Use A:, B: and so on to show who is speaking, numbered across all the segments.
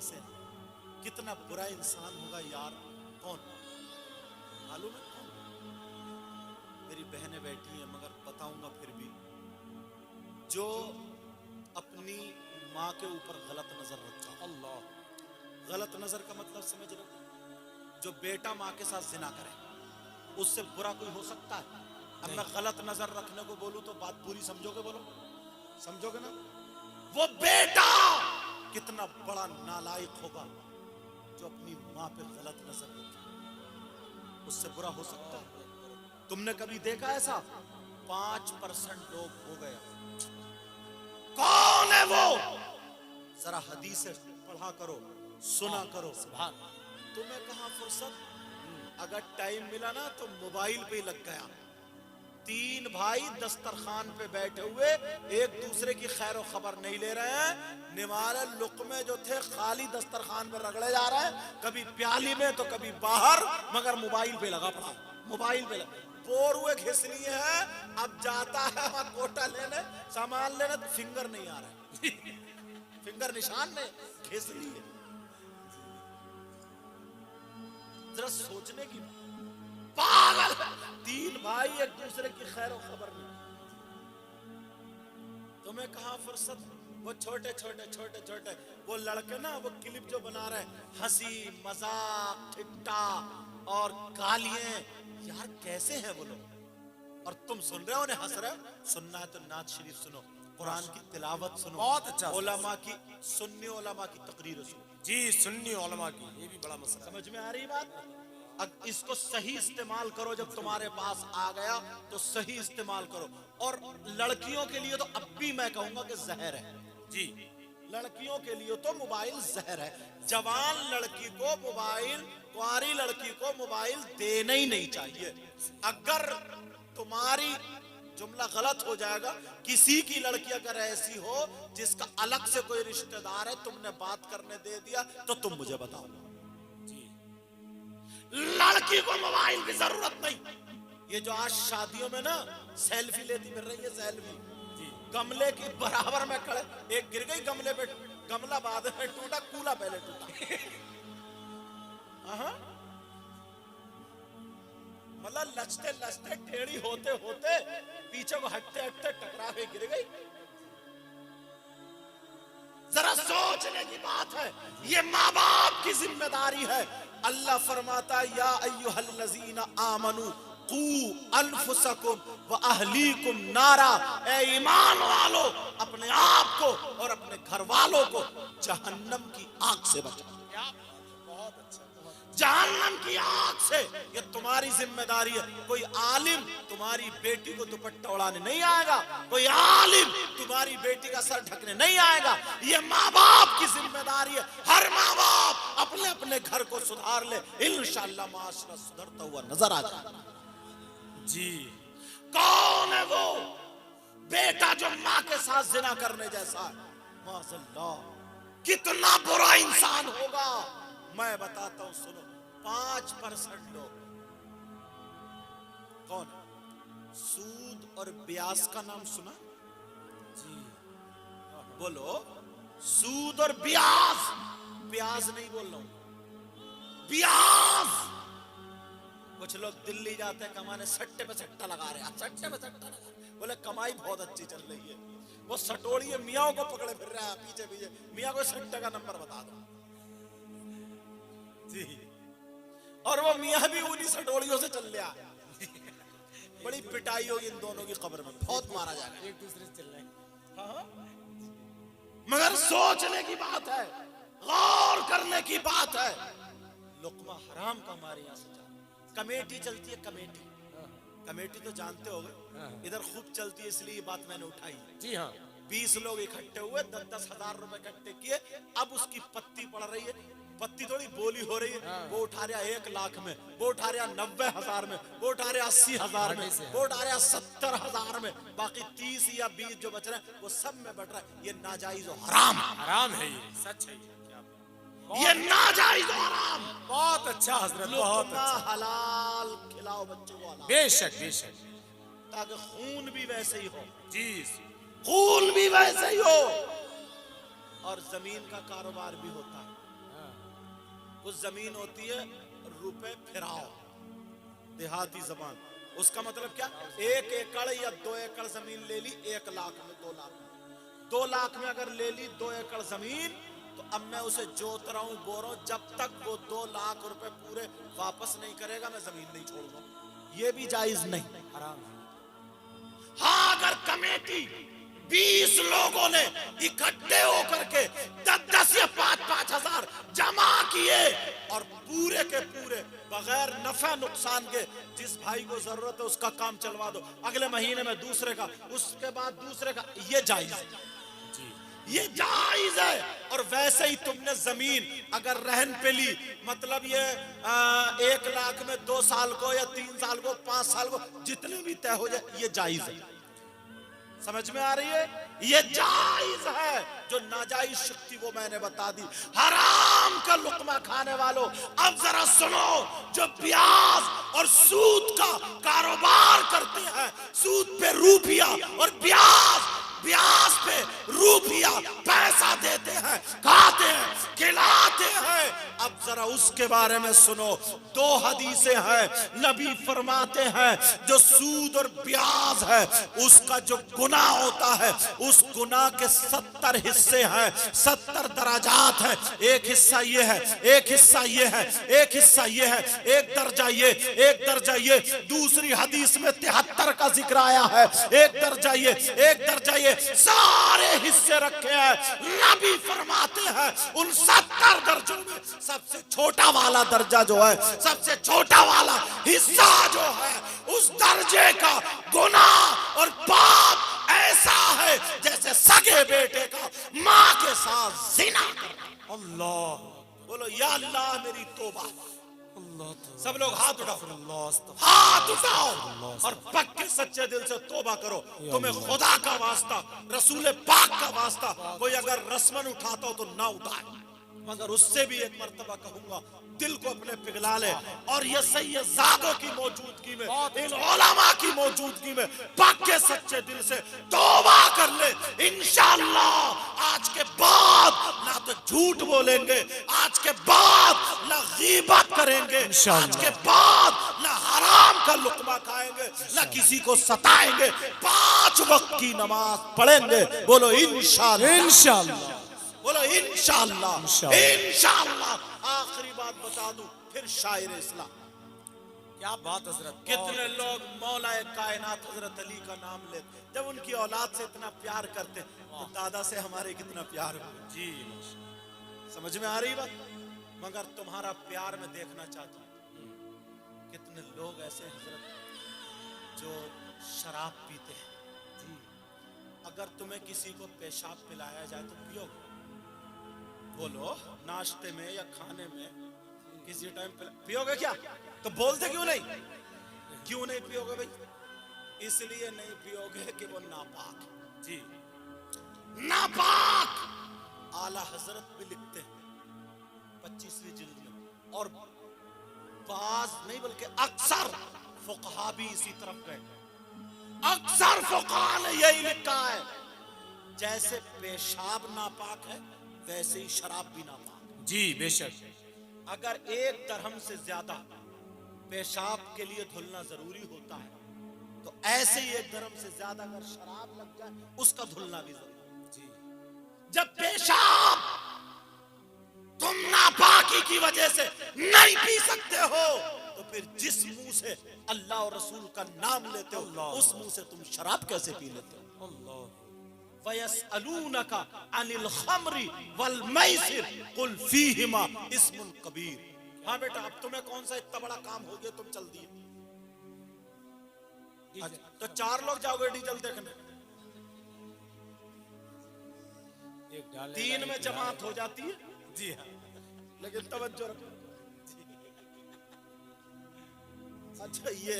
A: कैसे हैं? कितना बुरा इंसान होगा यार। कौन मालूम है? कौन? मेरी बहनें बैठी हैं मगर बताऊंगा फिर भी। जो अपनी माँ के ऊपर गलत नजर रखता। अल्लाह, गलत नजर का मतलब समझ रहे हो? जो बेटा माँ के साथ जिना करे, उससे बुरा कोई हो सकता है? अब मैं गलत नजर रखने को बोलूं तो बात पूरी समझोगे? बोलो, समझोगे ना? वो बेटा कितना बड़ा नालायक होगा जो अपनी माँ पे गलत नजर रखे, उससे बुरा हो सकता है? तुमने कभी देखा ऐसा? 5% लोग हो गया। कौन है वो? जरा हदीस पढ़ा करो, सुना करो। तुम्हें कहां फुर्सत? अगर टाइम मिला ना तो मोबाइल पे लग गया। 3 भाई दस्तरखान पे बैठे हुए एक दूसरे की खैर और खबर नहीं ले रहे हैं। निवाले लुक़मे जो थे खाली दस्तरखान पर रगड़े जा रहे हैं, कभी प्याली में तो कभी बाहर, मगर मोबाइल पे लगा पड़ा। मोबाइल पे लगा, बोर हुए घिसनी है। अब जाता है वहां कोटा लेने, सामान लेने, तो फिंगर नहीं आ रहा है। फिंगर निशान नहीं, घिसनी है। जरा सोचने की पागल। 3 भाई एक दूसरे की खैर और खबर नहीं। तुम्हें कहां फुर्सत? वो छोटे छोटे छोटे छोटे वो लड़के ना, वो क्लिप जो बना रहे हैं, हंसी मजाक ठिट्टा और गालियां, यार कैसे हैं वो लोग? और तुम सुन रहे हो, उन्हें हंस रहे हो। सुनना है तो नात शरीफ सुनो, कुरान की तिलावत सुनो, बहुत अच्छा, उलमा की, सुन्नी उलमा की तकरीर सुनो।
B: जी, सुन्नी उलमा की, ये भी बड़ा मसला।
A: समझ में आ रही बात? अब इसको सही इस्तेमाल करो। जब तुम्हारे पास आ गया तो सही इस्तेमाल करो। और लड़कियों के लिए तो अब भी मैं कहूंगा कि जहर है। जी, लड़कियों के लिए तो मोबाइल जहर है। जवान लड़की को मोबाइल, कुंवारी लड़की को मोबाइल देना ही नहीं चाहिए। अगर तुम्हारी जुमला गलत हो जाएगा, किसी की लड़की अगर ऐसी हो जिसका अलग से कोई रिश्तेदार है, तुमने बात करने दे दिया, तो तुम मुझे बताओ। लड़की को मोबाइल की जरूरत नहीं। ये जो आज शादियों में ना सेल्फी लेती मिल रही है, सेल्फी गमले के बराबर में खड़े, एक गिर गई गमले पे, गमला बाद में टूटा, कूला पहले टूटा। मतलब लचते लचते टेढ़ी होते होते पीछे को हटते हटते टकरा के गिर गई। जरा सोचने की बात है, ये माँ बाप की जिम्मेदारी है। अल्लाह फरमाता, या अय्युहल्लज़ीना आमनू कू अनफुसकुम व अहलीकुम नारा, ए ईमान वालों, अपने आप को और अपने घर वालों को जहन्नम की आग से बचाओ। बहुत अच्छा, जहन्नम की आग से, ये तुम्हारी जिम्मेदारी है। कोई आलिम तुम्हारी बेटी को दुपट्टा उड़ाने नहीं आएगा, कोई आलिम तुम्हारी बेटी का सर ढकने नहीं आएगा। ये माँ बाप की जिम्मेदारी है। हर माँ बाप अपने अपने घर को सुधार ले, इंशाअल्लाह माशरा सुधरता हुआ नजर आ जाएगा। जी, कौन है वो बेटा जो माँ के साथ जिना करने जैसा है? माशअल्लाह, कितना बुरा इंसान होगा। मैं बताता हूं, सुनो। 5% लोग। कौन? सूद और ब्याज का नाम सुना? जी, बोलो। सूद और ब्याज, ब्याज नहीं बोल रहा हूं, ब्याज। कुछ लोग दिल्ली जाते हैं कमाने, सट्टे पे सट्टा लगा रहे हैं, सट्टे पे सट्टा लगा रहे हैं। बोले कमाई बहुत अच्छी चल रही है। वो सटोड़िए मियाँ को पकड़े फिर रहा है पीछे पीछे, मियाँ को सट्टे का नंबर बता दो। जी, और वो मियाँ भी उन्हीं सटोड़ियों से चल लिया। बड़ी पिटाई होगी इन दोनों की कब्र में, बहुत मारा जाएगा, एक दूसरे से चल रहे हैं। हाँ? मगर सोचने की बात है, गौर करने की बात है। लुकमा हराम का हमारे यहाँ से कमेटी चलती है, कमेटी, कमेटी तो जानते होगे, इधर खूब चलती है, इसलिए ये बात मैंने उठाई। जी हाँ, 20 लोग इकट्ठे हुए, 10-10 हजार रुपए इकट्ठे किए। अब उसकी पत्ती पड़ रही है, पत्ती थोड़ी बोली हो रही है। वो उठा रहा 1 लाख में, वो उठा रहा 90,000 में, वो उठा रहा 80,000 में, वो उठा रहा 70,000 में, बाकी 30 या 20 जो बच रहे हैं वो सब में बट रहा है। ये नाजायज और हराम, हराम है, ये सच है, ये नाजायज और हराम। बहुत अच्छा हजरत, बहुत अच्छा। हलाल खिलाओ बच्चों को, हलाल। बेशक बेशक, ताकि खून भी वैसे ही हो। जी, खून भी वैसे ही हो, और जमीन का कारोबार भी होता है। कुछ जमीन होती है रुपए फिराओ, देहाती जबान, उसका मतलब क्या, 1 एकड़ या 2 एकड़ जमीन ले ली 1 लाख में, 2 लाख में, 2 लाख में अगर ले ली 2 एकड़ जमीन, तो अब मैं उसे जोत रहा हूं, बो रहा हूं, जब तक वो 2 लाख रुपए पूरे वापस नहीं करेगा मैं जमीन नहीं छोड़ूंगा। ये भी जायज नहीं,
B: हराम।
A: हाँ अगर कमेटी 20 लोगों ने इकट्ठे होकर के 10-10 या 5-5 हजार जमा किए और पूरे के पूरे बगैर नफा नुकसान के, जिस भाई को जरूरत है उसका काम चलवा दो, अगले महीने में दूसरे का, उसके बाद दूसरे का, ये जायज है, ये जायज है। और वैसे ही तुमने जमीन अगर रहन पे ली, मतलब ये 1 लाख में 2 साल को या 3 साल को 5 साल को जितने भी तय हो जाए, ये जायज है। समझ में आ रही है? ये जायज है। जो नाजायज शक्ति वो मैंने बता दी। हराम का लुकमा खाने वालों, अब जरा सुनो, जो ब्याज और सूद का कारोबार करते हैं, सूद पे रुपया और ब्याज पे रुपया पैसा देते हैं, खाते हैं, खिलाते हैं, अब जरा उसके बारे में सुनो। 2 हदीसें हैं, नबी फरमाते हैं जो सूद और ब्याज है उसका जो गुनाह होता है, उस गुनाह के 70 हिस्से हैं, 70 दराजात हैं। एक हिस्सा ये है, एक हिस्सा ये है, एक हिस्सा ये है, एक दर्जा ये, एक दर्जा ये। दूसरी हदीस में 73 का जिक्र आया है, एक दर्जा ये, एक दर्जा ये, सारे हिस्से रखे हैं। नबी फरमाते हैं उन 70 दर्जों में सबसे छोटा वाला दर्जा जो है, सबसे छोटा वाला हिस्सा जो है, उस दर्जे का गुनाह और पाप ऐसा है जैसे सगे बेटे का मां के साथ जिना करना।
B: अल्लाह,
A: बोलो या अल्लाह मेरी तौबा। सब लोग हाथ उठाओ, हाथ उठाओ और पक्के सच्चे दिल से तौबा करो। तुम्हें खुदा का वास्ता, रसूल पाक का वास्ता कोई अगर रस्मन उठाता हो तो ना उठाए, मगर उससे भी एक मर्तबा कहूंगा, दिल को अपने पिघला ले और ये सैयदादों की मौजूदगी में, इन उलमा की मौजूदगी में पक्के सच्चे दिल से तौबा कर ले। इंशाअल्लाह आज के बाद ना तो झूठ बोलेंगे, आज के बाद ना गीबत करेंगे, आज के बाद ना हराम का लुकमा खाएंगे, ना किसी को सताएंगे, 5 वक्त की नमाज पढ़ेंगे। बोलो इंशाअल्लाह,
B: इंशाअल्लाह,
A: बोलो इंशाअल्लाह, इंशाअल्लाह। आखिरी बात बता दूं, फिर शायर इस्लाम।
B: क्या बात हजरत।
A: कितने लोग मौलाए कायनात हजरत अली का नाम लेते, जब उनकी औलाद से इतना प्यार करते तो दादा से हमारे कितना प्यार हो।
B: जी,
A: समझ में आ रही बात? मगर तुम्हारा प्यार मैं देखना चाहता हूं। कितने लोग ऐसे हजरत जो शराब पीते हैं, अगर तुम्हें किसी को पेशाब पिलाया जाए तो पियोगे? बोलो, नाश्ते में या खाने में किसी टाइम पियोगे क्या? तो बोलते क्यों नहीं? क्यों नहीं पियोगे भाई? इसलिए नहीं पियोगे कि वो नापाक है। जी, नापाक। आला हजरत भी लिखते हैं 25वीं जिल्द में, और बाज नहीं बल्कि अक्सर फुकहा भी इसी तरफ गए। अक्सर फुकहा ने यही लिखा है, जैसे पेशाब नापाक है वैसे ही शराब भी नापाक।
B: जी बेशक।
A: अगर 1 दरहम से ज्यादा पेशाब के लिए धुलना जरूरी होता है, तो ऐसे ही 1 दरहम से ज्यादा अगर शराब लग जाए उसका धुलना भी जरूरी। जी, जब पेशाब तुम नापाकी की वजह से नहीं पी सकते हो, तो फिर जिस मुंह से अल्लाह और रसूल का नाम लेते हो, उस मुंह से तुम शराब कैसे पी लेते हो? अल्लाह। वयसअलूनका अनिल खम्री वल मैसिर कुल फीहिमा इस्मुन कबीर। हाँ बेटा, अब तुम्हें कौन सा इतना बड़ा काम हो गया, तुम चल दिए। तो 4 लोग जाओगे डीजल देखने, 3 में जमात हो जाती है। जी हाँ, लेकिन तवज्जो रखो। अच्छा, ये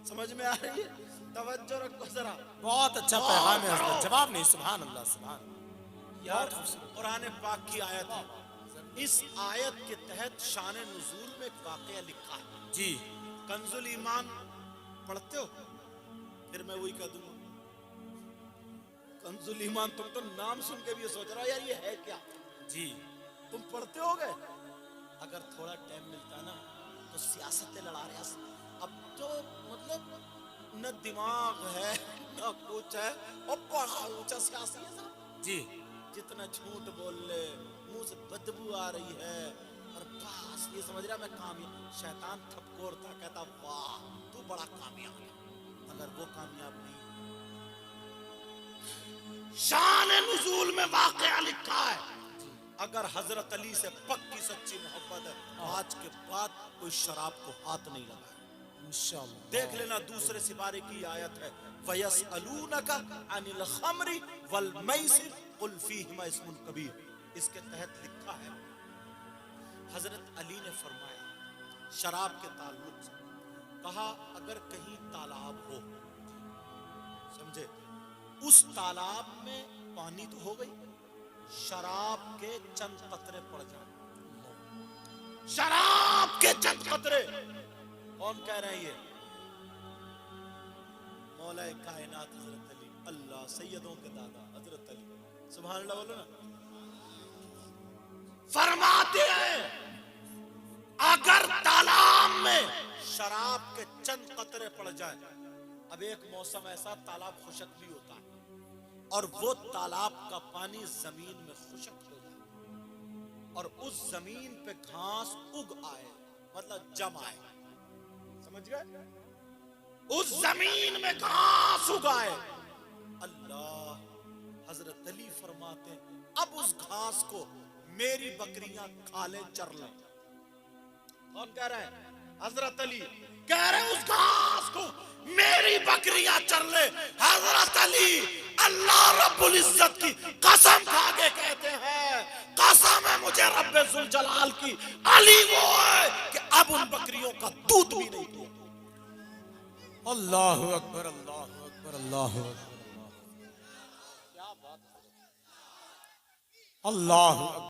A: समझ में आ रही है? तवज्जो रखो जरा।
B: बहुत अच्छा पैगाम है हजरत। जवाब नहीं, सुभान अल्लाह, सुभान
A: यार। कुरान पाक की आयत है, इस आयत के तहत शान नुज़ूल में एक वाकया लिखा है।
B: जी,
A: कंजुल ईमान पढ़ते हो? फिर मैं वही कह दूंगा, कंजुल ईमान। तुम तो नाम सुन के भी सोच रहा हो यार ये है क्या।
B: जी,
A: तुम पढ़ते होगे, अगर थोड़ा टाइम मिलता ना तो सियासतें लड़ा रहे हैं। अब तो मतलब न दिमाग है न कुछ है, और पढ़ा ऊंचा सियासी है साहब
B: जी।
A: जितना झूठ बोल ले, मुंह से बदबू आ रही है, और बस ये समझ रहा मैं कामयाब। शैतान थपकोरता कहता वाह तू बड़ा कामयाब है, मगर वो कामयाब नहीं। शान नुज़ूल में वाक़या लिखा है, अगर हजरत अली से पक्की सच्ची मोहब्बत है आज के बाद कोई शराब को हाथ नहीं लगाए।
B: इंशाअल्लाह।
A: देख लेना दूसरे सिपारे की आयत है, वयसअलूनका अनिल खमरी वल मैसिर कुल फीहिमा इस्मुन कबीर। इसके तहत लिखा है, हजरत अली ने फरमाया शराब के ताल्लुक से, कहा अगर कहीं तालाब हो, समझे, उस तालाब में पानी तो हो गई, शराब के चंद कतरे पड़ जाए, शराब के चंद कतरे। कौन कह रहे हैं ये? मौलाए कायनात हजरत अली, अल्लाह सैयदों के दादा हजरत अली, सुभान अल्लाह बोलो ना। फरमाते हैं अगर तालाब में शराब के चंद कतरे पड़ जाए, अब एक मौसम ऐसा तालाब खुशक भी होता है, और वो तालाब का पानी जमीन में खुशक हो जाए, और उस जमीन पे घास उग आए, मतलब जम आए, समझ गए, उस जमीन में घास उगाए, अल्लाह, हजरत अली फरमाते हैं अब उस घास को मेरी बकरियां खा ले, चर ले। कौन कह रहा है? हजरत अली कह रहे उस घास को मेरी बकरियां चर ले। हजरत अली अल्लाह रब्बुल इज्जत की कसम खा के कहते हैं, कसम है मुझे रब्बे जुल जलाल की, अली वो है कि अब उन बकरियों का दूध भी नहीं पिया।
B: अल्लाहु अकबर, अल्लाहु अकबर, अल्लाहु अकबर, क्या बात है, अल्लाहु अकबर।